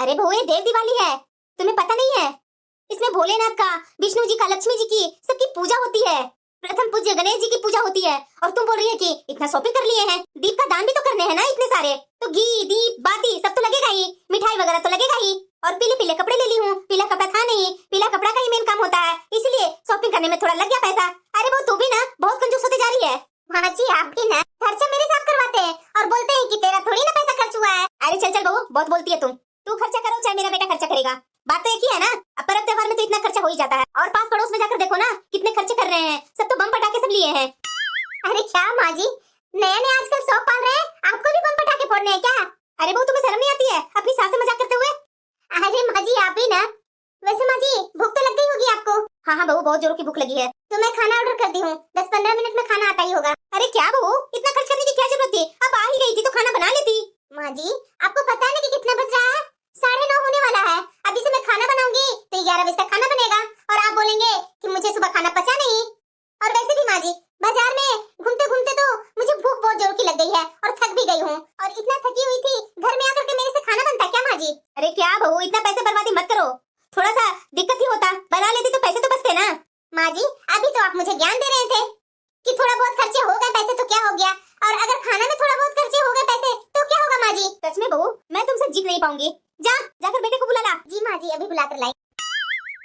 अरे बहू ये देव दिवाली है, तुम्हें पता नहीं है? इसमें भोलेनाथ का, विष्णु जी का, लक्ष्मी जी की सबकी पूजा होती है। प्रथम पूज्य गणेश जी की पूजा होती है और तुम बोल रही है कि इतना शॉपिंग कर लिए हैं। दीप का दान भी तो करने हैं ना इतने सारे, तो घी दीप बाती सब तो लगेगा ही, मिठाई वगैरह तो लगेगा ही। और पीले पीले कपड़े ले ली हूँ, पीला कपड़ा था नहीं, पीला कपड़ा का ही मेन काम होता है, इसलिए शॉपिंग करने में थोड़ा लग गया पैसा। अरे वो तू भी ना बहुत कंजूस होते जा रही है। हाँ जी आप भी ना खर्चा मेरे साथ करवाते हैं और बोलते हैं कि तेरा थोड़ी ना पैसा खर्च हुआ है। अरे चल चल बहू बहुत बोलती है तुम, तू खर्चा करो चाहे मेरा बेटा खर्चा करेगा, बात तो एक ही है ना। अब पर्व त्योहार में तो इतना खर्चा हो ही जाता है, और पास पड़ोस में जाकर देखो ना कितने खर्चे कर रहे हैं, सब तो बम पटाखे सब लिए हैं। अरे क्या माँ जी, नया नया आजकल शौक पाल रहे हैं, आपको भी बम पटाखे फोड़ने हैं क्या? अरे वो तुम्हें शर्म नहीं आती है अपनी सास से मजाक करते हुए? अरे माँ जी आप ही ना। वैसे माँ जी भूख तो लग गई होगी आपको? हाँ हाँ बहू बहुत जोरों की भूख लगी है, तो मैं खाना ऑर्डर करती हूँ, 10-15 मिनट में खाना आता ही होगा। अरे क्या बहू इतना खर्च करने की क्या जरूरत थी, अब आ ही गई थी तो खाना बना लेती। माँ जी आपको पता है ना कि कितना बज रहा है? 9:30 होने वाला है, अभी से मैं खाना बनाऊंगी तो 11 बजे तक खाना बनेगा, और आप बोलेंगे कि मुझे सुबह खाना पचा नहीं। और वैसे भी माँ जी बाजार में घूमते घूमते तो मुझे भूख बहुत जोर की लग गई है और थक भी गई हूँ, और इतना थकी हुई थी घर में आकर के मेरे से खाना बनता क्या माँ जी? अरे क्या बहू इतना पैसे बर्बादी मत करो, थोड़ा सा दिक्कत ही होता, बना लेती तो पैसे तो बचते ना। माँ जी अभी तो आप मुझे ज्ञान दे रहे थे कि थोड़ा बहुत खर्चे हो गए पैसे तो क्या हो गया, और अगर खाना में थोड़ा बहुत खर्चे हो गए पैसे तो क्या होगा माँ जी? सच में बहू मैं तुमसे जीत नहीं पाऊंगी, जा जाकर बेटे को बुला ला। जी माँ जी अभी बुलाकर लाई।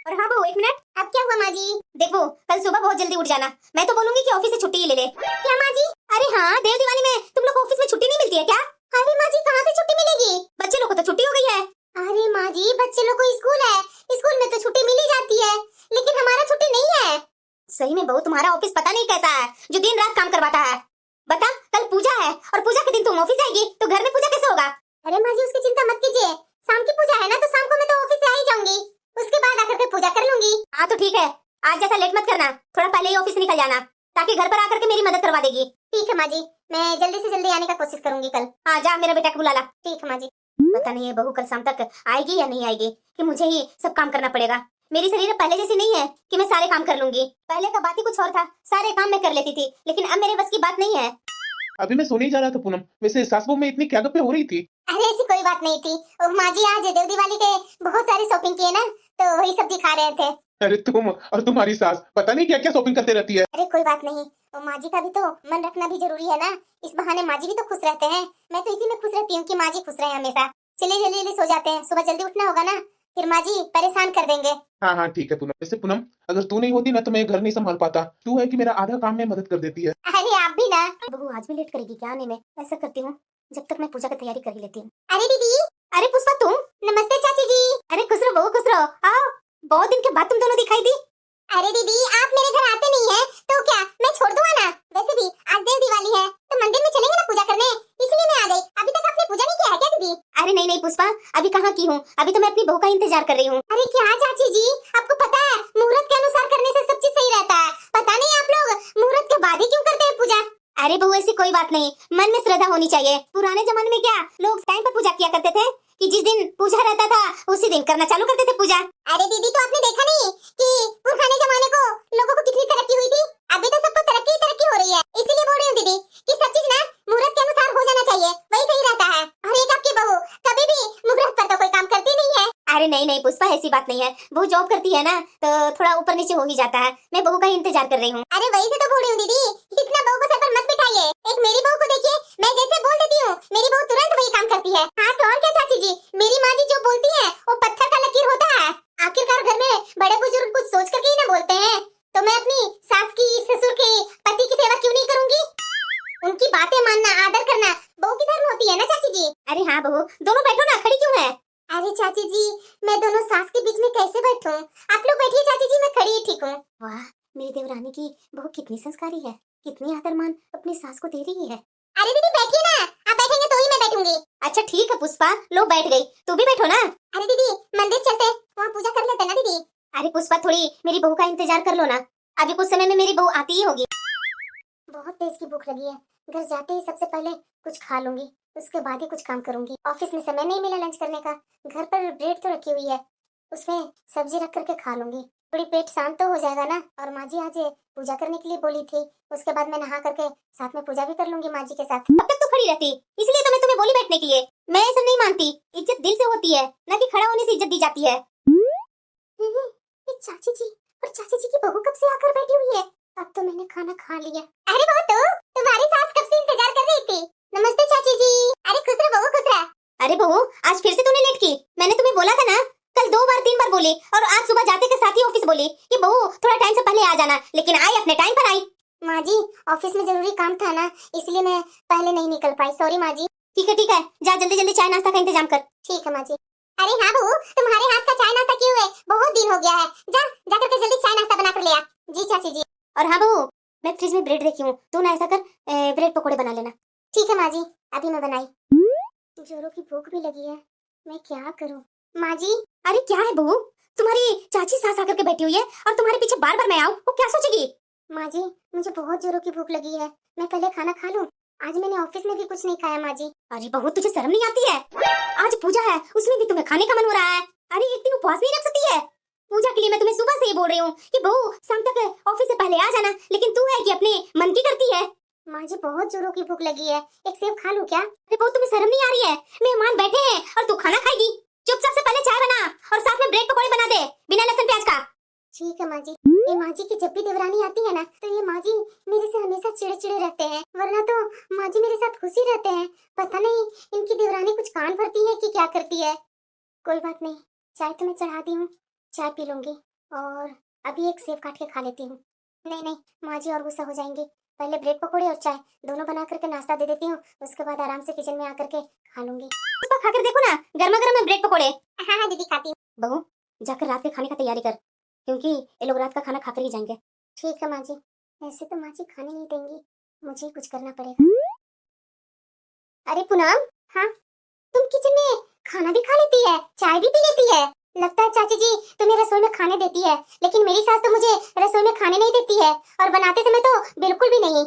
और हाँ बहू एक मिनट, अब क्या हुआ माँ जी? देखो कल सुबह बहुत जल्दी उठ जाना, मैं तो बोलूंगी कि ऑफिस से छुट्टी ही ले ले। क्या माँ जी? अरे हाँ देव दिवाली में तुम लोग को ऑफिस में छुट्टी नहीं मिलती है क्या? अरे माँ जी कहाँ से छुट्टी मिलेगी, बच्चे लोग को तो छुट्टी हो गई है। अरे माँ जी बच्चे लोग को स्कूल है, स्कूल में तो छुट्टी मिल ही जाती है, लेकिन हमारा छुट्टी नहीं है। सही में बहू तुम्हारा ऑफिस पता नहीं कैसा है जो दिन रात काम करवाता है। बता कल पूजा है और पूजा के दिन तुम ऑफिस आएगी तो घर में पूजा कैसे होगा? अरे माँ जी उसकी चिंता मत कीजिए, शाम की पूजा है ना तो शाम को मैं तो ऑफिस से आ ही जाऊंगी, उसके बाद आकर के पूजा कर लूंगी। हाँ तो ठीक है, आज जैसा लेट मत करना, थोड़ा पहले ही ऑफिस से निकल जाना ताकि घर पर आकर के मेरी मदद करवा देगी। ठीक है माँ जी मैं जल्दी से जल्दी आने का कोशिश करूंगी कल। हाँ जा मेरा बेटा को बुला ला। ठीक है माँ जी। पता नहीं है बहू कल शाम तक आएगी या नहीं आएगी कि मुझे ही सब काम करना पड़ेगा। मेरी शरीर पहले जैसी नहीं है कि मैं सारे काम कर लूंगी, पहले का बात ही कुछ और था, सारे काम मैं कर लेती थी, लेकिन अब मेरे बस की बात नहीं है। अभी मैं सोने ही जा रहा था पूनम, वैसे सास बहू में इतनी क्या गप्पे हो रही थी? अरे ऐसी कोई बात नहीं थी, माँ जी आज देव दिवाली के बहुत सारी शॉपिंग किए ना तो वही सब दिखा रहे थे। अरे तुम और तुम्हारी सास पता नहीं क्या क्या शॉपिंग करते रहती है। अरे कोई बात नहीं, माँ जी का भी तो मन रखना भी जरूरी है ना, इस बहाने माँ जी भी तो खुश रहते हैं, मैं तो इसी में खुश रहती हूँ कि माँ जी खुश रहे हमेशा। चलिए जल्दी जल्दी सो जाते हैं, सुबह जल्दी उठना होगा ना, फिर माँ जी परेशान कर देंगे। हाँ हाँ ठीक है पूनम, वैसे पूनम अगर तू नहीं होती ना तो मैं घर नहीं संभाल पाता, तू है कि मेरा आधा काम में मदद कर देती है। अरे आप भी ना। बहू आज भी लेट करेगी क्या आने में? ऐसा करती हूँ जब तक मैं पूजा की तैयारी कर ही लेती हूँ। अरे दीदी, अरे पुष्पा तुम? नमस्ते चाची जी। अरे खुश रहो बहू खुश रहो, आओ बहुत दिन के बाद तुम दोनों दिखाई दी। अरे दीदी आप मेरे घर आते नहीं है तो क्या मैं छोड़ दूँ आना? वैसे भी आज देव दिवाली है तो मंदिर में चलेंगे ना पूजा करने, इसलिए मैं आ गई। अभी तक आपने पूजा नहीं किया है क्या दीदी? अरे नहीं नहीं पुष्पा अभी कहाँ की हूँ, अभी तो मैं अपनी बहू का इंतजार कर रही हूँ। अरे क्या चाची जी आपको पता है मुहूर्त के अनुसार करने से सब चीज सही रहता है, पता नहीं आप लोग मुहूर्त के बाद ही क्यों करते हैं पूजा? अरे बहू ऐसी कोई बात नहीं, मन में श्रद्धा होनी चाहिए। पुराने जमाने में क्या लोग टाइम पर पूजा किया करते थे कि जिस दिन पूजा रहता था उसी दिन करना चालू करते थे पूजा। अरे दीदी तो आपने देखा नहीं कि पुराने जमाने को लोगों को कितनी तरक्की हुई थी, अभी तो सबको तरक्की ही तरक्की हो रही है, इसीलिए बोल रही हूँ दीदी कि सब चीज ना मुहूर्त के अनुसार हो जाना चाहिए, वही सही रहता है। और एक आपकी बहू कभी भी मुहूर्त पर तो कोई काम करती नहीं है। अरे नहीं नहीं पुष्पा ऐसी बात नहीं है, वो जॉब करती है ना तो थोड़ा ऊपर नीचे हो ही जाता है, मैं बहू का ही इंतजार कर रही हूँ। अरे वही से तो बोल रही हूँ दीदी, इतना बहू को सर पर मत बिठाइए, एक मेरी बहू को देखिए, मैं जैसे बोल देती हूँ मेरी बहू तुरंत वही काम करती है। हाँ तो और क्या चाची जी, मेरी माँ जी जो बोलती है वो पत्थर का लकीर होता है, आखिरकार घर में बड़े बुजुर्ग कुछ सोच करके ही ना बोलते हैं, तो मैं अपनी सास की ससुर की पति की सेवा क्यों नहीं करूंगी? उनकी बातें मानना आदर करना बहू की धर्म होती है ना चाची जी। अरे हाँ बहू दोनों बैठो ना, खड़ी क्यों है? अरे चाची जी मैं दोनों सास के बीच में कैसे बैठूं? आप लोग बैठिए चाची जी, मैं खड़ी ही ठीक हूँ। वाह मेरी देवरानी की बहू कितनी संस्कारी है, कितनी आदर मान अपनी सास को दे रही है। अरे दीदी बैठिए ना, आप बैठेंगे तो ही मैं बैठूंगी। अच्छा ठीक है पुष्पा, लो बैठ गई, तू भी बैठो ना। अरे दीदी मंदिर चलते वहाँ पूजा कर लेते ना दीदी। अरे पुष्पा थोड़ी मेरी बहू का इंतजार कर लो ना, अभी कुछ समय में मेरी बहू आती ही होगी। बहुत तेज की भूख लगी है, घर जाते ही सबसे पहले कुछ खा लूंगी, उसके बाद ही कुछ काम करूंगी। ऑफिस में समय नहीं मिला लंच करने का, घर पर ब्रेड तो रखी हुई है, उसमें सब्जी रख करके खा लूंगी, थोड़ी पेट शांत तो हो जाएगा ना। और माँ जी आज पूजा करने के लिए बोली थी, उसके बाद मैं नहा करके साथ में पूजा भी कर लूंगी माँ जी के साथ। अब तक तो खड़ी रहती, इसलिए तो मैं तुम्हें बोली बैठने के लिए। मैं ये सब नहीं मानती, इज्जत दिल से होती है, ना कि खड़ा होने से इज्जत दी जाती है। ये चाची जी और चाची जी की बहू कब से आकर बैठी हुई है? अब तो मैंने खाना खा लिया। अरे वो तो तुम्हारी सास कब से इंतजार कर रही थी। नमस्ते चाची जी। अरे खुश रह बहू, खुश रह। अरे बहू, आज फिर से तूने लेट की। मैंने तुम्हें बोला था ना, कल 2 बार 3 बार बोली और आज सुबह जाते के साथ ही ऑफिस बोली कि बहू थोड़ा टाइम से पहले आ जाना, लेकिन आई अपने टाइम पर आई। माँ जी, ऑफिस में जरूरी काम था ना, इसलिए मैं पहले नहीं निकल पाई। सॉरी माँ जी। ठीक है, जा जल्दी जल्दी चाय नाश्ता का इंतजाम कर। ठीक है माँ जी। अरे हाँ बहू, तुम्हारे हाथ का चाय नाश्ता क्यों है? बहुत दिन हो गया है। जा करके जल्दी चाय नाश्ता बना कर ले आ। जी चाची जी। और हाँ बहू, मैं फ्रिज में ब्रेड रखी हूँ, तू ना ऐसा कर, ब्रेड पकोड़े बना लेना। ठीक है माँ जी, अभी मैं बनाई। जोरों की भूख भी लगी है, मैं क्या करूँ? माँ जी। अरे क्या है बहू, तुम्हारी चाची सास आकर के बैठी हुई है और तुम्हारे पीछे बार बार मैं आऊँ, वो क्या सोचेगी? माँ जी, मुझे बहुत जोरों की भूख लगी है, मैं पहले खाना खा लूँ। आज मैंने ऑफिस में भी कुछ नहीं खाया माँ जी। अरे बहू, तुझे शर्म नहीं आती है? आज पूजा है, उसमें भी तुम्हें खाने का मन हो रहा है। अरे एक दिन उपवास नहीं रख सकती है? पूजा के लिए मैं तुम्हें सुबह से ही बोल रही हूँ कि बहू शाम तक ऑफिस से पहले आ जाना, लेकिन तू है कि अपने मन की करती है। माँ जी, बहुत जोरों की भूख लगी है, एक सेब खा लूं क्या? अरे बहू, तुम्हें शर्म नहीं आ रही है? मेहमान बैठे हैं और तू खाना खाएगी? चुपचाप से पहले चाय बना और साथ में ब्रेड पकौड़े बना दे, बिना लहसुन प्याज का। ठीक है माँ जी। ये माँ जी की जब भी देवरानी आती है ना, तो ये माँ जी मेरे से हमेशा चिड़चिड़े रहते हैं, वरना तो माँ जी मेरे साथ खुशी रहते हैं। पता नहीं इनकी देवरानी कुछ कान भरती है कि क्या करती है। कोई बात नहीं, चाय तो मैं चढ़ा दी हूँ, चाय पी लूंगी और अभी एक सेब काट के खा लेती हूँ। नहीं, माँ जी और गुस्सा हो जाएंगे। पहले ब्रेड पकोड़े और चाय दोनों बना करके नाश्ता दे देती हूँ, उसके बाद आराम से किचन में आकर के खा लूंगी। उसको खाकर देखो ना, गर्मा गर्म है ब्रेड पकोड़े। हाँ दीदी, खाती हूँ। बहू, जाकर रात के खाने का तैयारी कर, क्योंकि ये लोग रात का खाना खाकर ही जाएंगे। ठीक है माँ जी। ऐसे तो माँ जी खाने नहीं देंगी, मुझे कुछ करना पड़ेगा। अरे पूनम, हाँ तुम किचन में खाना भी खा लेती है, चाय भी पी लेती है। लगता है चाची जी तुम्हें रसोई में खाने देती है, लेकिन मेरी सास तो मुझे रसोई में खाने नहीं देती है, और बनाते समय तो बिल्कुल भी नहीं।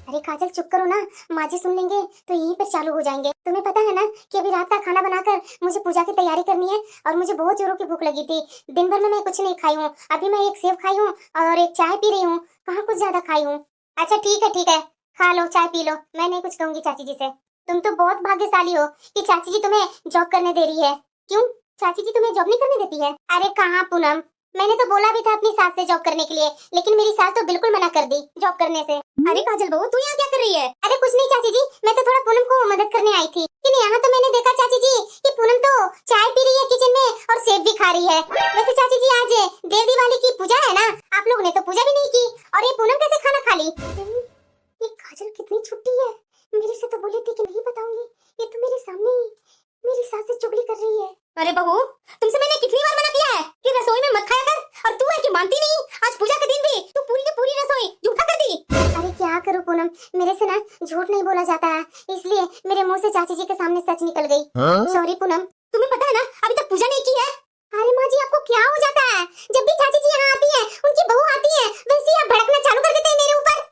अरे काजल चुप करो ना, माँ जी सुन लेंगे तो यहीं पर चालू हो जाएंगे। तुम्हें पता है ना कि अभी रात का खाना बनाकर मुझे पूजा की तैयारी करनी है, और मुझे बहुत जोरों की भूख लगी थी। दिन भर में मैं कुछ नहीं खाई हूँ, अभी मैं एक सेब खाई हूँ और एक चाय पी रही हूँ, कहाँ कुछ ज्यादा खाई हूँ। अच्छा ठीक है, खा लो, चाय पी लो, मैं नहीं कुछ कहूंगी चाची जी से। तुम तो बहुत भाग्यशाली हो कि चाची जी तुम्हें जॉब करने दे रही है। क्यों, चाची जी तुम्हें जॉब नहीं करने देती है? अरे कहाँ पूनम, मैंने तो बोला भी था अपनी सास से जॉब करने के लिए, लेकिन मेरी सास तो बिल्कुल मना कर दी जॉब करने से। अरे काजल बहू, तू यहाँ क्या कर रही है? अरे कुछ नहीं चाची जी, मैं तो थोड़ा पूनम को मदद करने आई थी। लेकिन यहाँ तो मैंने देखा चाची जी कि पूनम तो चाय पी रही है किचन में और सेब भी खा रही है। वैसे चाची जी आज देव दिवाली की पूजा है ना, आप लोगों ने तो पूजा भी नहीं की, और ये पूनम कैसे खाना खा ली? ये काजल कितनी छुट्टी है, मेरे से तो बोली थी कि नहीं बताऊंगी, ये तो मेरे सामने मेरी सास से चुगली कर रही है। अरे बहू, तुमसे मैंने कितनी बार मना किया है कि रसोई में मत खाया कर, और तू है कि मानती नहीं। आज पूजा के दिन भी तू पूरी की पूरी रसोई झूठा कर दी। अरे क्या करूं पूनम, मेरे से ना झूठ नहीं बोला जाता है, इसलिए मेरे मुंह से चाची जी के सामने सच निकल गई। सॉरी पूनम। तुम्हें पता है ना अभी तक पूजा नहीं की है। अरे माँ जी, आपको क्या हो जाता है? जब भी चाची जी यहाँ आती है, उनकी बहू आती है, वैसे ही आप भड़कना चालू कर देते हैं मेरे ऊपर।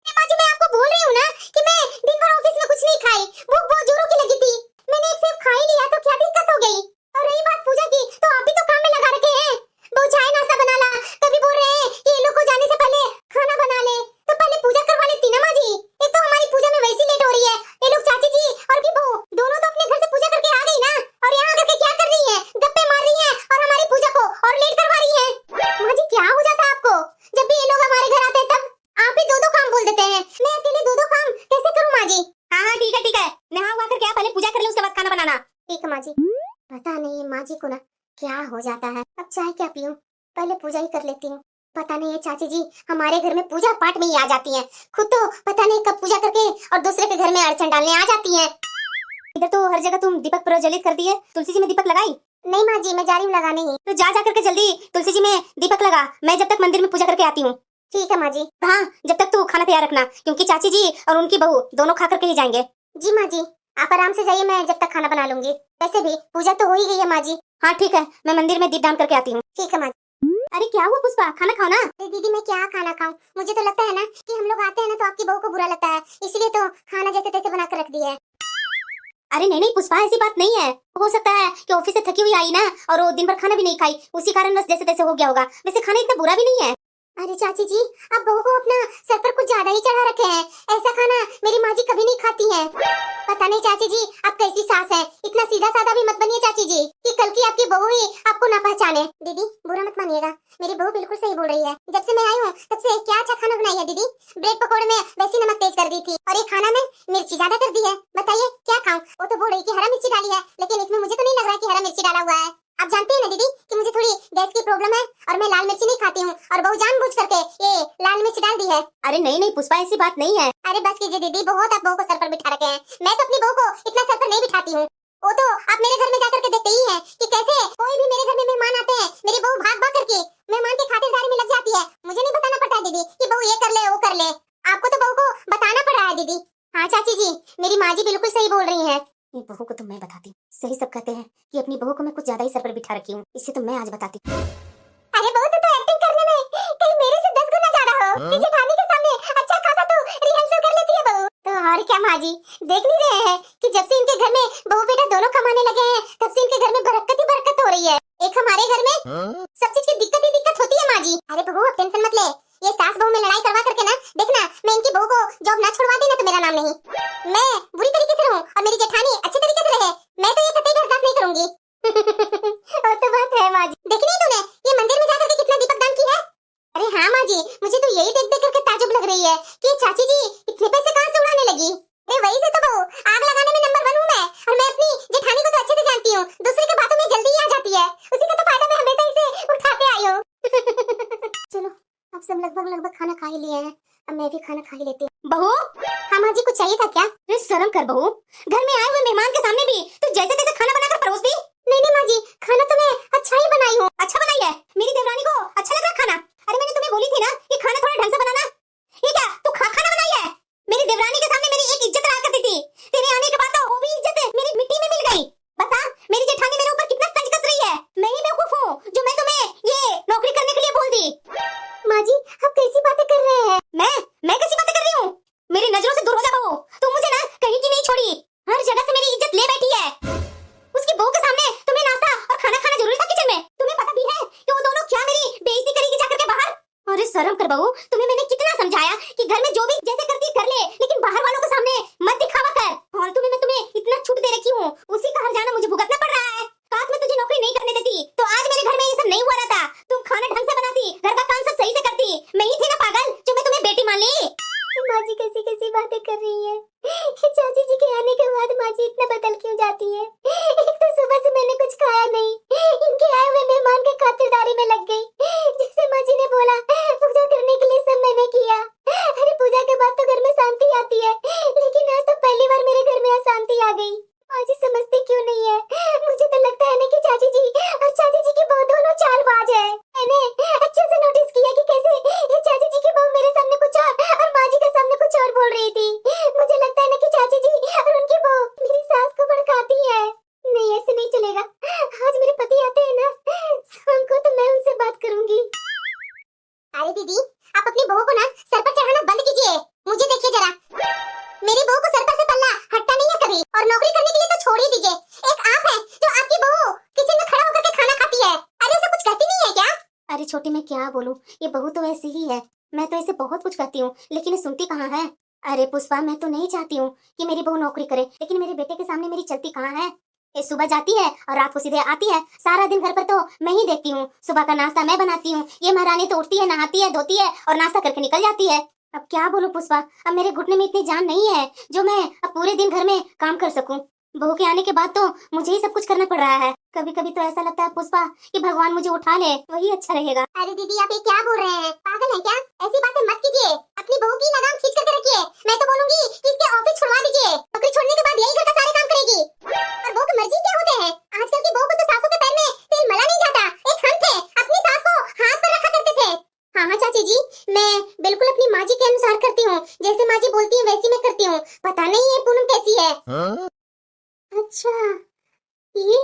माँ जी, मैं आपको बोल रही हूँ ना कि मैं दिन भर ऑफिस में कुछ नहीं खाई, भूख बहुत जोरों की लगी थी, मैंने एक सेब खा ही लिया तो क्या दिक्कत हो गई? और रही बात पूजा की, तो आप भी तो काम में लगा रखे हैं। वो चाय नाश्ता बना ला, कभी बोल रहे हैं कि ये लोग को जाने से पहले खाना बना ले, तो पहले पूजा करवा लेती ना माँ जी। एक तो हमारी पूजा में वैसी लेट हो रही है, ये लोग चाची जी और की बहू दोनों तो अपने घर से पूजा करके आ गई ना, और यहाँ आकर के क्या कर रही है? गप्पे मार रही है और हमारी पूजा को और लेट करवा रही है। माँ जी क्या हो जाता है आपको? जब भी ये लोग हमारे घर आते हैं तब आप ही दो काम बोल देते हैं, मैं अकेले दो काम कैसे करूँ माँ जी? हाँ ठीक है, नहा हुआ कर क्या, पहले पूजा कर ले, उसके बाद खाना बनाना। ठीक है माँ जी। पता नहीं माँ जी को ना क्या हो जाता है, अब चाय क्या पीऊं, पहले पूजा ही कर लेती हूँ। पता नहीं ये चाची जी हमारे घर में पूजा पाठ में ही आ जाती हैं, खुद तो पता नहीं कब पूजा करके और दूसरे के घर में अड़चन डालने आ जाती हैं। इधर तो हर जगह तुम दीपक प्रज्वलित कर दी है, तुलसी जी में दीपक लगाई? नहीं माँ जी, मैं जा रही हूँ लगाने ही। तो जा करके जल्दी तुलसी जी में दीपक लगा, मैं जब तक मंदिर में पूजा करके आती हूँ। ठीक है माँ जी। हाँ, जब तक तू खाना तैयार रखना, क्योंकि चाची जी और उनकी बहू दोनों खा करके ही जाएंगे। जी माँ जी, आप आराम से जाइए, मैं जब तक खाना बना लूंगी। वैसे भी पूजा तो हो ही गई है माँ जी। हाँ ठीक है, मैं मंदिर में दीप दान करके आती हूँ। ठीक है माँ जी। अरे क्या हुआ पुष्पा, खाना खाओ ना। अरे दीदी मैं क्या खाना खाऊं, मुझे तो लगता है ना कि हम लोग आते हैं ना तो आपकी बहू को बुरा लगता है, इसलिए तो खाना जैसे तैसे बना कर रख दिया है। अरे नहीं पुष्पा, ऐसी बात नहीं है, हो सकता है कि ऑफिस से थकी हुई आई ना और वो दिन भर खाना भी नहीं खाई, उसी कारण बस जैसे तैसे हो गया होगा। वैसे खाना इतना बुरा भी नहीं है। अरे चाची जी, आप बहू को अपना सर पर कुछ ज्यादा ही चढ़ा रखे हैं। ऐसा खाना मेरी माँ जी कभी नहीं खाती है। पता नहीं चाची जी, आप कैसी सास है। इतना सीधा साधा भी मत बनिए चाची जी कि कल की आपकी बहू ही आपको ना पहचाने। दीदी बुरा मत मानिएगा, मेरी बहू बिल्कुल सही बोल रही है। जब से मैं आई हूँ तब से क्या अच्छा खाना बनाई है दीदी। ब्रेड पकौड़े में वैसी नमक तेज कर दी थी और ये खाना में मिर्ची ज्यादा कर दी है। बताइए क्या खाऊं? वो तो बोल रही कि हरा मिर्ची डाली है, लेकिन इसमें मुझे तो नहीं लग रहा कि हरा मिर्ची डाला हुआ है। आप जानते हैं ना दीदी कि मुझे थोड़ी गैस की प्रॉब्लम है और मैं लाल मिर्ची नहीं खाती हूँ, और बहू जानबूझ करके ये लाल मिर्च डाल दी है। अरे नहीं नहीं पुष्पा, ऐसी बात नहीं है। अरे बस कीजिए दीदी, बहुत आप बहू को सर पर बिठा रखे हैं। मैं तो अपनी बहू को इतना सर पर नहीं बिठाती हूँ। वो तो आप मेरे घर में जाकर के देखते ही हैं कि कैसे कोई भी मेरे घर में मेहमान आते हैं, मेरी बहू भाग भाग करके मेहमान की खातिरदारी में लग जाती है। मुझे नहीं बताना पड़ता है दीदी कि बहू ये कर ले वो कर ले, आपको तो बहू को बताना पड़ रहा है दीदी। हाँ चाची जी, मेरी माँ जी बिल्कुल सही बोल रही है। ये बहू को तो मैं बताती हूँ। सही सब कहते हैं कि अपनी बहू को मैं कुछ ज्यादा ही सर पर बिठा रखी हूँ। इससे तो मैं आज बताती हूँ। अरे बहू तो एक्टिंग करने में कहीं मेरे से 10 गुना ज्यादा हो। पीछे ठानी के सामने अच्छा खासा तो रिहर्सल कर लेती है बहू। तो और क्या माँ जी, देख नहीं रहे हैं कि जब से इनके घर में बहू बेटा दोनों कमाने लगे हैं तब से इनके घर में बरकत ही बरकत हो रही है। एक हमारे घर में सब चीज की दिक्कत ही दिक्कत होती है माँ जी। अरे बहू अब टेंशन मत ले, ये सास बहू में लड़ाई करवा करके ना देखना, मैं इनकी बहू को जॉब ना छुड़वा दी ना तो मेरा नाम नहीं। मैं बुरी तरीके से रहूं और मेरी जेठानी अच्छे तरीके से रहे, मैं तो ये कतई बर्दाश्त नहीं करूंगी। और तो बात है माँ जी, देखी नहीं तूने ये मंदिर में जाकर के कितना दीपक दान की है? अरे हाँ माँ जी, मुझे तो यही देख देख करके ताजुब लग रही है कि चाची जी इतने पैसे कहाँ से उड़ाने लगी। अरे वही से तो बहू, आग लगाने में नंबर 1 हूँ मैं, और मैं अपनी जेठानी को तो अच्छे से जानती हूँ। दूसरे के बातों में जल्दी ही आ जाती है, उसी का तो फायदा मैं हमेशा इसे उठाते आई हूँ। चलो अब सब लगभग खाना खा ही लिए हैं, अब मैं भी खाना खा ही लेती हूँ। बहू, हाँ माँ जी कुछ चाहिए था क्या? अरे शर्म कर बहू, घर में आए हुए मेहमान के सामने भी तू जैसे तैसे खाना बनाकर परोस दी। नहीं नहीं माँ जी, खाना तो मैं अच्छा ही बनाई हूँ। अच्छा बनाई है? मेरी देवरानी को अच्छा लग रहा खाना? अरे मैंने तुम्हें बोली थी ना कि खाना थोड़ा ढंग से बनाना। ये क्या तू खाना बनाई है? मेरी देवरानी के सामने मेरी एक इज्जत रहा करती थी, तेरे आने के बाद तो वो भी इज्जत मेरी मिट्टी में मिल गई। बता मेरी जेठानी मेरे ऊपर कितना तंज कस रही है। मैं ही बेवकूफ हूँ जो मैं तुम्हें ये नौकरी करने के लिए बोल दी। माँ जी आप कैसी बातें कर रहे हैं? मैं कैसी बातें कर रही हूँ? मेरी नजरों से दूर हो जा बहू, तुम मुझे ना कहीं की नहीं छोड़ी, हर जगह से मेरी इज्जत ले बैठी है। उसकी बहू के सामने तुम्हें नाश्ता और खाना खाना जरूरी था किचन में? तुम्हें पता भी है कि वो दोनों क्या मेरी बेइज्जती करेगी जाकर के बाहर? अरे शर्म कर बहू, तुम्हें मैंने कितना समझाया कि घर में जो भी जैसे करती कर ले, लेकिन बाहर वालों के सामने मत दिखावा कर। फालतू में मैं तुम्हें इतना छूट दे रखी हूँ, उसी का हर्जाना मुझे भुगतना पड़ रहा है। काश मैं तुझे नौकरी नहीं करने देती तो आज मेरे घर में ये सब नहीं हुआ रहता। तुम खाना ढंग से बनाती, घर का काम सब सही से करती। मैं ही थी ना पागल जो मैं तुम्हें बेटी मान ली। माँ जी कैसी कैसी बातें कर रही है। चाची जी के आने के बाद माँ जी इतना बदल क्यों जाती है? एक तो सुबह से मैंने कुछ खाया नहीं, इनके आए हुए मेहमान के खातिरदारी में लग गई। जैसे माँ जी ने बोला पूजा करने के लिए सब मैंने किया। अरे पूजा के बाद तो घर में शांति आती है, लेकिन आज तो पहली बार मेरे घर में अशांति आ गई। माँ जी समझती क्यों नहीं है? मुझे तो लगता है ना कि चाची जी और चाची जी की बहू दोनों चालबाज है। मैंने अच्छे से नोटिस किया कि कैसे ये चाची जी की बहू मेरे सामने कुछ और माँ जी के सामने कुछ और बोल रही थी। मुझे लगता है ना कि चाची जी और उनकी बहू मेरी सास को भड़काती है। नहीं ऐसे नहीं चलेगा, आज मेरे पति आते हैं ना शाम को तो मैं उनसे बात करूंगी। अरे दीदी आप अपनी बहू को ना सर पर चढ़ाना बंद कीजिए। मुझे देखिए जरा, मेरी बहू को सर पर से पल्ला हटता नहीं है कभी, और नौकरी करने के लिए तो छोड़ ही दीजिए। एक आप है जो आपकी बहू किचन में खड़ा होकर के खाना खाती है। अरे ऐसा कुछ कहती नहीं है क्या? अरे छोटी मैं क्या बोलूं, ये बहू तो ऐसी ही है। मैं तो इसे बहुत कुछ कहती हूँ लेकिन ये सुनती कहाँ है। अरे पुष्पा मैं तो नहीं चाहती हूँ कि मेरी बहू नौकरी करे, लेकिन मेरे बेटे के सामने मेरी चलती कहाँ है। ये सुबह जाती है और रात को सीधे आती है, सारा दिन घर पर तो मैं ही देखती हूँ। सुबह का नाश्ता मैं बनाती हूँ, ये महारानी तो उठती है, नहाती है, धोती है और नाश्ता करके निकल जाती है। अब क्या बोलूं पुष्पा, अब मेरे घुटने में इतनी जान नहीं है जो मैं अब पूरे दिन घर में काम कर सकूं। बहू के आने के बाद तो मुझे ही सब कुछ करना पड़ रहा है। कभी कभी तो ऐसा लगता है पुष्पा कि भगवान मुझे उठा ले, वही अच्छा रहेगा। अरे दीदी आप ये क्या बोल रहे हैं? पागल हैं क्या? ऐसी बातें मत कीजिए, अपनी बहू की लगाम खींच करके रखिए। मैं तो बोलूंगी कि इसके ऑफिस छुड़वा दीजिए, नौकरी छोड़ने के बाद यही घर का सारे काम करेगी। और बहू की मर्जी क्या होते हैं? आजकल की बहू को तो सासों के पैर में तेल मला नहीं जाता। एक हम थे, अपनी सास को हाथ पर रखा करते थे। हाँ हाँ चाची जी, मैं बिल्कुल अपनी माँ जी के अनुसार करती हूँ, जैसे माँ जी बोलती है वैसी मैं करती हूँ। पता नहीं ये पूनम कैसी है। अच्छा ये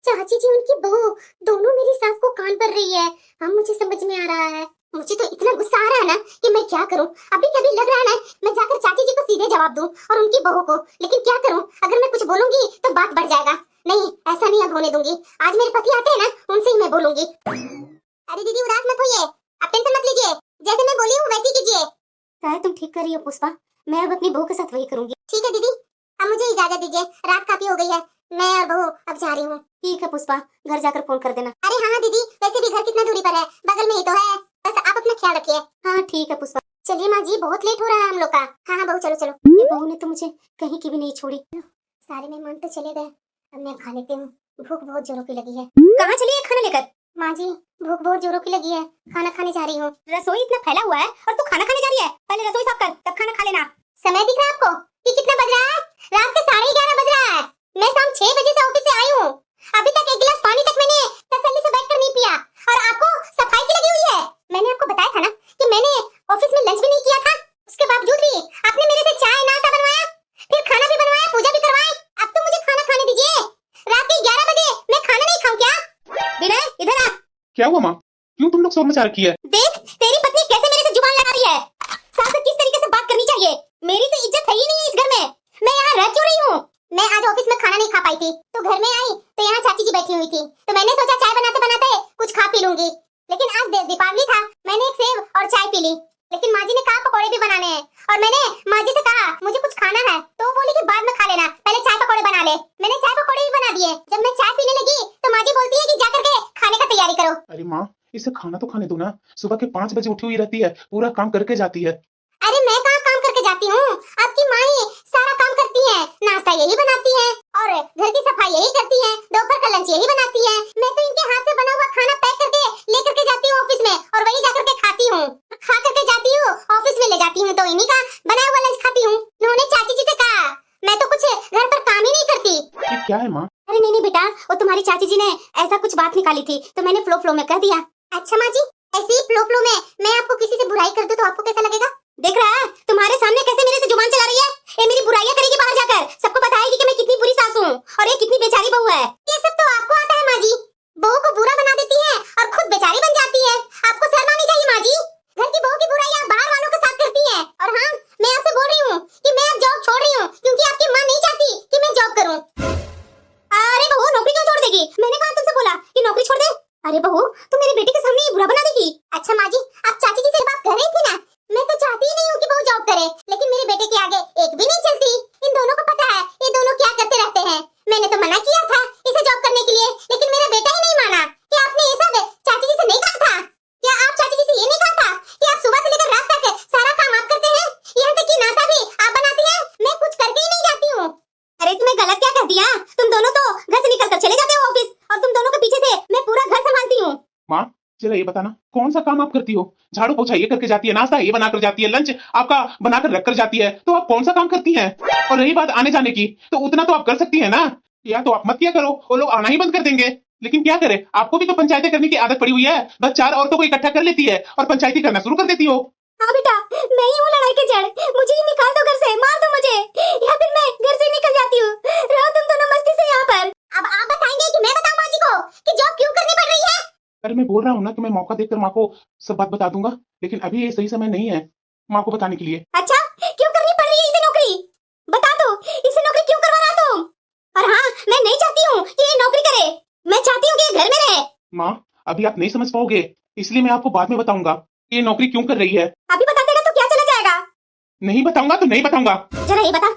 चाची जी उनकी बहू दोनों मेरी सास को कान पर रही है। अब मुझे समझ में आ रहा है। मुझे तो इतना गुस्सा आ रहा है ना कि मैं क्या करूं। अभी कभी लग रहा है ना मैं जाकर चाची जी को सीधे जवाब दूं और उनकी बहू को, लेकिन क्या करूं, अगर मैं कुछ बोलूंगी तो बात बढ़ जाएगा। नहीं ऐसा नहीं अब होने दूंगी। आज मेरे पति आते हैं ना उनसे ही मैं बोलूंगी। अरे दीदी उदास मत होइए, आप टेंशन मत लीजिए, जैसे मैं बोली हूँ वैसे कीजिए। शायद तुम ठीक कर रही हो पुष्पा, मैं अब अपनी बहू के साथ वही करूंगी। ठीक है दीदी, अब मुझे इजाजत दीजिए, रात काफी हो गई है, मैं और बहू अब जा रही हूँ। ठीक है पुष्पा, घर जाकर फोन कर देना। अरे हाँ दीदी, वैसे भी घर कितना दूरी पर है, बगल में ही तो है, बस आप अपना ख्याल रखिए। हाँ ठीक है पुष्पा। चलिए माँ जी, बहुत लेट हो रहा है हम लोग का। हाँ हाँ बहू, चलो चलो। ये बहू ने तो मुझे कहीं की भी नहीं छोड़ी। सारे मेहमान तो चले गए, अब मैं खा लेती हूँ, भूख बहुत जोरों की लगी है। कहाँ चली है खाना लेकर? माँ जी, भूख बहुत जोरों की लगी है, खाना खाने जा रही हूँ। रसोई इतना फैला हुआ है और तू खाना खाने जा रही है? पहले रसोई साफ कर, तब खाना खा लेना। समय दिख रहा है आपको कि कितना बज रहा है? रात के 11:30 बज रहा है। मैं शाम 6 बजे से ऑफिस से आई हूँ, अभी तक एक गिलास पानी तक मैंने तसल्ली से बैठकर नहीं पिया, और आपको सफाई की लगी हुई है। मैंने आपको बताया था ना कि मैंने ऑफिस में लंच भी नहीं किया था, उसके बावजूद भी आपने मेरे से चाय नाश्ता बनवाया, फिर खाना भी बनवाया, पूजा भी करवाई। अब तो मुझे खाना खाने दीजिए, रात के 11 बजे मैं खाना नहीं खाऊं क्या? विनय इधर आ। क्या हुआ माँ, क्यों तुम लोग शोर मचा रखी है? देख तेरी पत्नी कैसे मेरे से जुबान लड़ा रही है। सास से किस तरीके से बात करनी चाहिए, मेरी तो इज्जत है ही नहीं है इस घर में। मैं यहाँ रह क्यों रही हूँ? मैं आज ऑफिस में खाना नहीं खा पाई थी, तो घर में आई तो यहाँ चाची जी बैठी हुई थी, तो मैंने सोचा चाय बनाते बनाते कुछ खा पी लूंगी। लेकिन आज दीपावली था, मैंने एक सेव और चाय पी ली। लेकिन माँ जी ने कहा पकौड़े भी बनाने हैं, और मैंने माँ जी से कहा मुझे कुछ खाना है, तो वो बोली कि बाद में खा लेना, पहले चाय पकौड़े बना ले। मैंने चाय पकौड़े भी बना दिए। जब मैं चाय पीने लगी तो माँ जी बोलती है कि जा करके खाने का तैयारी करो। अरे माँ, इसे खाना तो खाने दो ना, सुबह के 5 बजे उठी हुई रहती है, पूरा काम करके जाती है। अरे मैं कहाँ काम करके जाती हूँ, आपकी माँ ही सारा काम करती है, नाश्ता यही बनाती है और घर की सफाई यही करती है, दोपहर का लंच यही बनाती है। मैं तो इनके हाथ से बना हुआ खाना पैक करके लेकर के जाती हूँ ऑफिस में, और वही जाकर के खाती हूँ। खा करके जाती हूँ, ऑफिस में ले जाती हूँ तो इन्हीं का बना हुआ लंच खाती हूँ। उन्होंने चाची जी से कहा मैं तो कुछ घर पर काम ही नहीं करती। ये क्या है माँ? अरे नहीं नहीं बेटा, वो तुम्हारी चाची जी ने ऐसा कुछ बात निकाली थी तो मैंने फ्लो में कह दिया। अच्छा माँ जी, ऐसे ही फ्लो में मैं आपको किसी से बुराई कर दूं तो आपको कैसा लगेगा? देख रहा है तुम्हारे सामने कैसे मेरे से जुबान चला रही है, ये मेरी बुराइयां करेगी बाहर जाकर, सबको बताएगी कि मैं कितनी बुरी सास हूँ और ये कितनी बेचारी बहू है। ये सब तो आपको आता है माँ जी, बहू को बुरा बना देती है और खुद बेचारी बन जाती है। आपको शर्म आनी चाहिए माँ जी, घर की बहू की बुराई आप बाहर वालों के साथ करती है। और हाँ, मैं आपसे बोल रही हूँ कि मैं अब जॉब छोड़ रही हूँ, क्योंकि आपकी माँ नहीं चाहती कि मैं जॉब करूँ। अरे बहू, नौकरी क्यों छोड़ देगी? मैंने कहा तुमसे बोला कि नौकरी छोड़ दे। अरे बहू, तुम मेरे बेटे के सामने ये बुरा बना देगी। अच्छा माँ जी, आप चाची जी से बात कर रही थी ना, मैं तो चाहती ही नहीं हूँ कि बहू जॉब करे, लेकिन मेरे बेटे के आगे एक भी नहीं चलती। इन दोनों को पता है ये दोनों क्या करते रहते हैं। मैंने तो मना किया था इसे जॉब करने के लिए, लेकिन मेरा बेटा ही नहीं माना। क्या आपने ये सब चाची जी से नहीं कहा था? क्या आप चाची जी से ये नहीं कहा था कि आप सुबह से लेकर रात तक सारा काम आप करते हैं, यहाँ तक कि नाश्ता भी आप बनाती हैं, मैं कुछ करके ही नहीं जाती हूँ? अरे तुम्हें गलत क्या कह दिया? तुम दोनों तो घर से निकलकर चले जाते हो ऑफिस, और तुम दोनों के पीछे से मैं पूरा घर संभालती हूँ। माँ चलो ये बताना, कौन सा काम आप करती हो? झाड़ू पोछा ये करके जाती है, नाश्ता ये बनाकर जाती है, लंच आपका बनाकर रख कर जाती है, तो आप कौन सा काम करती हैं? और रही बात आने जाने की, तो उतना तो आप कर सकती है ना, या तो आप मत किया करो, वो लोग आना ही बंद कर देंगे। लेकिन क्या करे, आपको भी तो पंचायतें करने की आदत पड़ी हुई है, बस 4 औरतों को इकट्ठा कर लेती है और पंचायती करना शुरू कर देती हो। हाँ बेटा, मैं ही हूँ लड़ाई की जड़, मुझे ही निकाल दो घर से, मार दो मुझे, या फिर मैं घर से निकल जाती हूँ। रहो तुम दोनों मस्ती से यहाँ पर। अब आप बताएंगे कि मैं बताऊँ माँ जी को कि जॉब क्यों करनी पड़ रही है? अरे मैं बोल रहा हूँ ना कि मैं मौका देखकर माँ को सब बात बता दूंगा, लेकिन अभी ये सही समय नहीं है माँ को बताने के लिए। अच्छा, क्यों करनी पड़ रही है इसे नौकरी? बता दो, इसे नौकरी क्यों करवा रहा तुम? और हाँ, मैं नहीं चाहती हूँ कि ये नौकरी करे, मैं चाहती हूँ कि ये घर में रहे। माँ अभी आप नहीं समझ पाओगे, इसलिए मैं आपको बाद में बताऊंगा कि ये नौकरी क्यों कर रही है। अभी बता देगा तो क्या चला जाएगा? नहीं बताऊंगा तो नहीं बताऊंगा। जरा ये बता,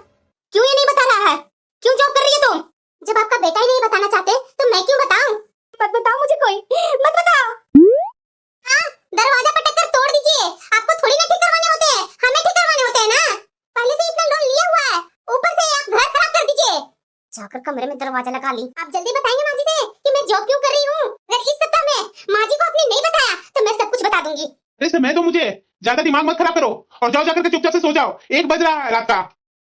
क्यों ये नहीं बता रहा है? क्यों जॉब कर रही है तुम? जब आपका बेटा ही नहीं बताना चाहते तो मैं क्यों बताऊं? मत बताओ मुझे, कोई मत बताओ। हाँ, दरवाजा पटक कर तोड़ दीजिए, आपको थोड़ी ना ठीक करवाने होते हैं, हमें ठीक करवाने होते हैं ना। पहले से इतना लोन लिया हुआ है, ऊपर से आप घर खराब कर दीजिए। जाकर कमरे में दरवाजा लगा ली। आप जल्दी बताएंगे माँ जी से कि मैं जॉब क्यों कर रही हूँ? अगर इस सप्ताह में माँ जी को आपने नहीं बताया तो मैं सब कुछ बता दूंगी। अरे समय दो मुझे, ज्यादा दिमाग मत खराब करो और जाओ जाकर के चुपचाप से सो जाओ, 1 बज रहा है रात का।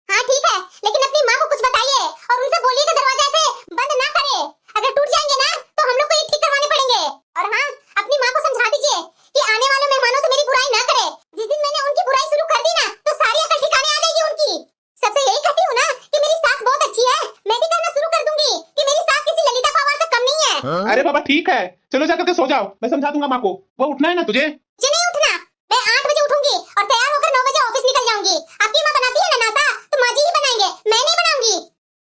हाँ ठीक है, लेकिन अपनी माँ को कुछ बताइए और उनसे बोलिए कि दरवाजा ऐसे बंद ना करे, अगर टूट जाएंगे ना तो हम लोग को ये ठीक करवाने पड़ेंगे। और हाँ, अपनी माँ को समझा दीजिए कि आने वाले मेहमानों से मेरी बुराई ना करे। जिस दिन मैंने उनकी बुराई शुरू कर दी ना तो सारी अकल ठिकाने आ जाएगी उनकी। सबसे यही कहती हूँ ना कि मेरी सास बहुत अच्छी है, मैं भी कहना शुरू कर दूंगी कि मेरी सास किसी ललिता पवार से कम नहीं है। अरे बाबा ठीक है, चलो जाकर के सो जाओ, मैं समझा दूंगा माँ को। वो उठना है ना तुझे? मुझे नहीं उठना, मैं 8 बजे उठूंगी और तैयार होकर 9 बजे ऑफिस निकल जाऊंगी। आपकी माँ बनाती है ना नाश्ता तो माँ जी ही बनाएंगे, मैं नहीं बनाऊंगी।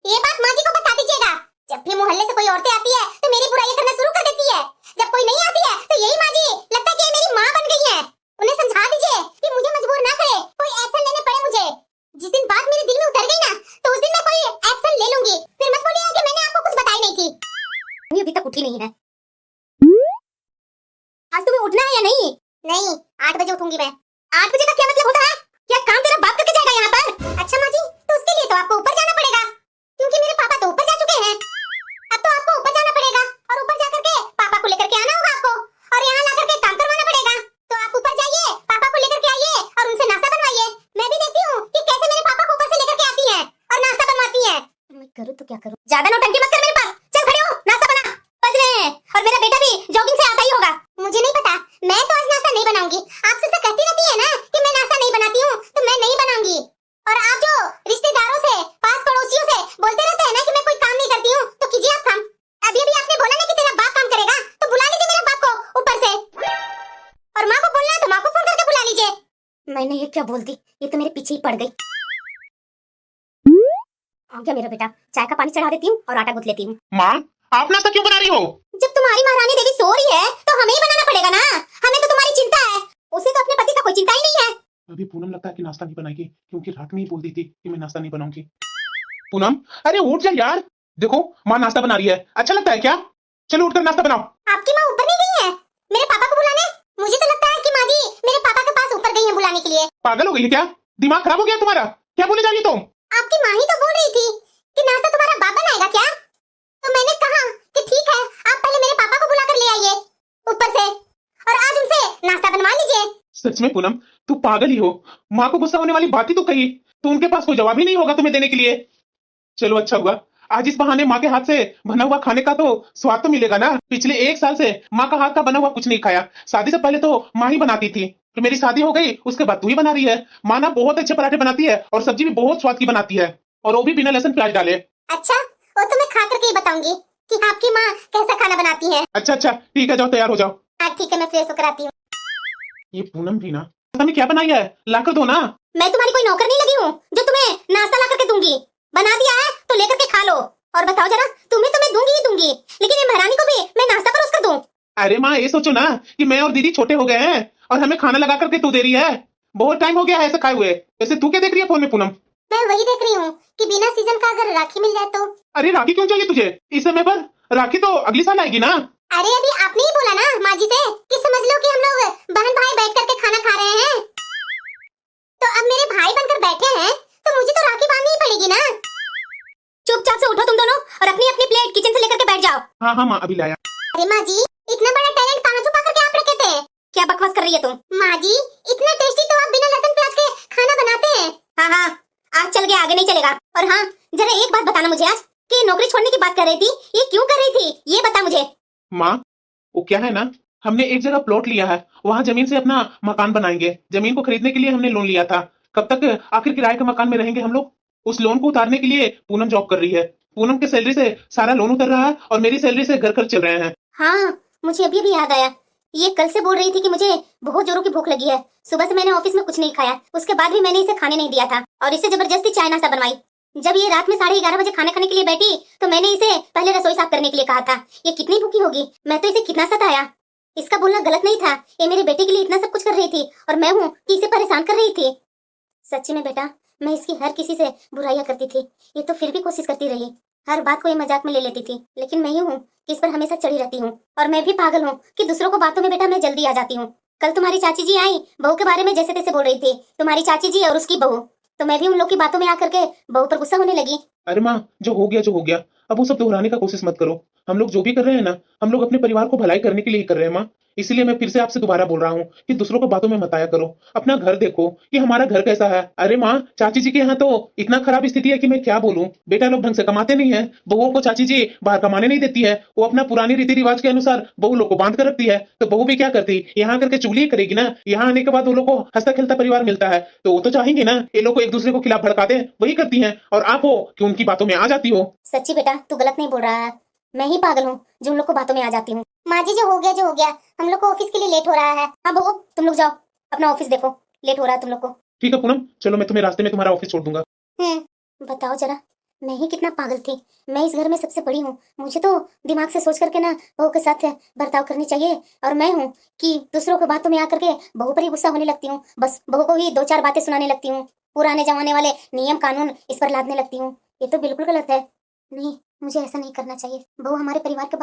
ये बात माँ जी को बता दीजिएगा। जब भी मोहल्ले से कोई औरतें आती है तो मेरी बुराई करना शुरू कर देती है, जब कोई नहीं आती है तो यही माँ जी लगता है कि ये मेरी माँ बन गई है। उन्हें समझा अभी तक उठी नहीं है। आज तुम्हें उठना है या नहीं? नहीं, 8 बजे उठूंगी मैं। 8 बजे का क्या मतलब होता है? क्या काम तेरा बाप करके जाएगा यहाँ पर? अच्छा माँ जी, तो उसके लिए तो आपको ऊपर जाना पड़ेगा, क्योंकि मेरे पापा तो ऊपर जा चुके हैं। अब तो आपको ऊपर जाना पड़ेगा और ऊपर जाकर के पापा को लेकर के आना होगा आपको, और यहाँ लाकर के काम करवाना पड़ेगा। तो आप ऊपर जाइए, पापा को लेकर के आइए और उनसे नाश्ता बनवाइए। मैं भी देखती हूँ कि कैसे मेरे पापा को ऊपर से लेकर के आती है और नाश्ता बनवाती है। मैं करूँ तो क्या करूँ? ज्यादा नौटंकी मत कर मेरे पास। चल खड़े हो, नाश्ता बना। बज रहे हैं और मेरा बेटा भी जॉगिंग से आता ही होगा। मुझे नहीं पता, मैं तो आज नाश्ता नहीं बनाऊंगी। आपसे तो कहती रहती है ना कि मैं नाश्ता नहीं बनाती हूँ, तो मैं नहीं बनाऊंगी। और आप जो रिश्तेदारों से, पास पड़ोसियों से बोलते रहते हैं ना कि मैं कोई काम नहीं करती हूँ, तो कीजिए आप काम। अभी अभी आपने बोला ना कि तेरा बाप काम करेगा, तो बुला लीजिए मेरे बाप को ऊपर से। और माँ को बोलना है तो माँ को फोन करके बुला लीजिए। मैंने ये क्या बोल दी, ये तो मेरे पीछे ही पड़ गई। आ गया मेरा बेटा, चाय का पानी चढ़ा देती हूँ और आटा गूंथ लेती हूँ। माँ, आप नाश्ता क्यों बना रही हो? जब तुम्हारी महारानी देवी सो रही है तो हमें ही बनाना पड़ेगा ना। हमें तो तुम्हारी चिंता है, उसे तो अपने पति का कोई चिंता ही नहीं है। अभी पूनम लगता है कि नाश्ता नहीं बनाएगी, क्योंकि रात में ही बोल दी थी कि मैं नाश्ता नहीं बनाऊंगी। पूनम, अरे उठ जा यार। देखो माँ नाश्ता बना रही है, अच्छा लगता है क्या? चलो उठकर नाश्ता बनाओ। आपकी माँ ऊपर नहीं गई है मेरे पापा को बुलाने? मुझे तो लगता है कि माँ जी मेरे पापा के पास ऊपर गई है बुलाने के लिए। पागल हो गई है क्या? दिमाग खराब हो गया तुम्हारा? क्या बोले जा रही हो तुम? आपकी माँ ही तो बोल रही थी कि नाश्ता तुम्हारा बाप बनाएगा क्या? तो मैंने कहा कि ठीक है, आप पहले मेरे पापा को बुलाकर ले आइए ऊपर से और आज उनसे नाश्ता बनवा लीजिए। सच में पूनम, तू पागल ही हो। माँ को गुस्सा होने वाली बात ही तो कही, तो उनके पास कोई जवाब ही नहीं होगा तुम्हें देने के लिए। चलो अच्छा हुआ, आज इस बहाने माँ के हाथ से बना हुआ खाने का तो स्वाद तो मिलेगा ना। पिछले 1 साल से माँ का हाथ का बना हुआ कुछ नहीं खाया। शादी से पहले तो माँ ही बनाती थी, तो मेरी शादी हो गई, उसके बाद तू ही बना रही है। माँ ना बहुत अच्छे पराठे बनाती है और सब्जी भी बहुत स्वाद की बनाती है, और वो भी बिना लहसुन प्याज डाले। अच्छा, वो तो मैं खा करके ही बताऊंगी कि आपकी माँ कैसा खाना बनाती है। अच्छा अच्छा ठीक है, जाओ तैयार हो जाओ। हाँ ठीक है, मैं फ्रेश होकर आती हूँ। ये पूनम भी ना, तुम्हें क्या बनाई है? लाकर दो ना। मैं तुम्हारी कोई नौकर नहीं लगी हूँ जो तुम्हें नाश्ता ला करके दूंगी। बना दिया है तो लेकर के खा लो। और बताओ जरा, तुम्हें तो मैं दूंगी ही दूंगी, लेकिन ये महारानी को भी मैं नाश्ता परोस कर दूं? अरे माँ, ये सोचो ना कि मैं और दीदी छोटे हो गए हैं और हमें खाना लगा करके तू दे रही है। बहुत टाइम हो गया है ऐसे खाए हुए। वैसे तू क्या देख रही है फोन में पूनम? मैं वही देख रही हूँ कि बिना सीजन का अगर राखी मिल जाए तो। अरे राखी क्यों चाहिए तुझे इस समय पर? राखी तो अगली साल आएगी ना। अरे अभी आपने ही बोला ना माँ जी से कि समझ लो कि हम लोग बहन भाई बैठ करके खाना खा रहे हैं, तो अब मेरे भाई बनकर बैठे हैं तो मुझे तो राखी बांधनी ही पड़ेगी ना। चुपचाप से उठो तुम दोनों और अपनी अपनी प्लेट किचन से लेकर के बैठ जाओ। हाँ हाँ माँ, अभी लाया। अरे माँ जी, इतना बड़ा टैलेंट कहाँ छुपा करके आप रखे थे? क्या बकवास कर रही है तुम? माँ जी, इतना टेस्टी तो आप बिना लहसुन प्याज के खाना बनाते हैं। हाँ हाँ, आज चल गया, आगे नहीं चलेगा। और हाँ, जरा एक बात बताना मुझे आज कि नौकरी छोड़ने की बात कर रही थी, ये क्यों कर रही थी, ये बता मुझे। माँ, वो क्या है ना, हमने एक जगह प्लॉट लिया है, वहाँ जमीन से अपना मकान बनाएंगे। जमीन को खरीदने के लिए हमने लोन लिया था। कब तक आखिर किराए के मकान में रहेंगे हम लोग? उस लोन को उतारने के लिए पूनम जॉब कर रही है। पूनम के सैलरी से सारा लोन उतर रहा है और मेरी सैलरी से घर खर्च चल रहे हैं। हाँ, मुझे अभी भी याद आया। ये कल से बोल रही थी कि मुझे बहुत जोरों की भूख लगी है। सुबह से मैंने ऑफिस में कुछ नहीं खाया, उसके बाद भी मैंने इसे खाने नहीं दिया था और इसे जबरदस्ती चाय नाश्ता बनवाई। जब ये रात में 11:30 बजे खाना खाने के लिए बैठी तो मैंने इसे पहले रसोई साफ करने के लिए कहा था। ये कितनी भूखी होगी, मैं तो इसे कितना सताया। इसका बोलना गलत नहीं था, ये मेरे बेटे के लिए इतना सब कुछ कर रही थी और मैं हूँ कि इसे परेशान कर रही थी। सच्ची में बेटा, मैं इसकी हर किसी से बुराइयां करती थी, ये तो फिर भी कोशिश करती रही। हर बात को ये मजाक में ले लेती थी, लेकिन मैं ही हूँ कि इस पर हमेशा चढ़ी रहती हूँ। और मैं भी पागल हूँ कि दूसरों को बातों में बेटा मैं जल्दी आ जाती हूँ। कल तुम्हारी चाची जी आई, बहू के बारे में जैसे तैसे बोल रही थी, तुम्हारी चाची जी और उसकी बहू, तो मैं भी उन लोग की बातों में आकर के बहू पर गुस्सा होने लगी। अरे माँ, जो हो गया, अब वो सब दोहराने का कोशिश मत करो। हम लोग जो भी कर रहे हैं ना, हम लोग अपने परिवार को भलाई करने के लिए ही कर रहे हैं माँ। इसीलिए मैं फिर से आपसे दोबारा बोल रहा हूँ कि दूसरों को बातों में मत आया करो। अपना घर देखो कि हमारा घर कैसा है। अरे माँ, चाची जी के यहाँ तो इतना खराब स्थिति है कि मैं क्या बोलूँ। बेटा लोग ढंग से कमाते नहीं है, बहुओं को चाची जी बाहर कमाने नहीं देती है। वो अपना पुरानी रीति रिवाज के अनुसार बहू लोग को बांध कर रखती है, तो बहू भी क्या करती, यहाँ करके चुगली ही करेगी ना। यहाँ आने के बाद वो लोग को हंसता खेलता परिवार मिलता है, तो वो तो चाहेंगे ना ये लोग को एक दूसरे को खिलाफ भड़काते हैं, वही करती है। और आप हो कि उनकी बातों में आ जाती हो। सच्ची बेटा, तू गलत नहीं बोल रहा है, मैं ही पागल हूँ जो उन लोग को बातों में आ जाती हूँ। माँ जी, जो हो गया, हम लोग को ऑफिस के लिए लेट हो रहा है। हाँ बहू, तुम लोग जाओ अपना ऑफिस देखो, लेट हो रहा है तुम लोग को। ठीक है पूनम, चलो मैं तुम्हें रास्ते में तुम्हारा ऑफिस छोड़ दूंगा। बताओ जरा, मैं ही कितना पागल थी। मैं इस घर में सबसे बड़ी हूँ, मुझे तो दिमाग से सोच करके ना बहू के साथ बर्ताव करनी चाहिए। और मैं हूँ कि दूसरों की बातों में आकर के बहू पर ही गुस्सा होने लगती हूँ, बस बहू को ही 2-4 बातें सुनाने लगती हूँ, पुराने जमाने वाले नियम कानून इस पर लादने लगती हूँ। ये तो बिल्कुल गलत है। नहीं, मुझे ऐसा नहीं करना चाहिए। बहू हमारे परिवार के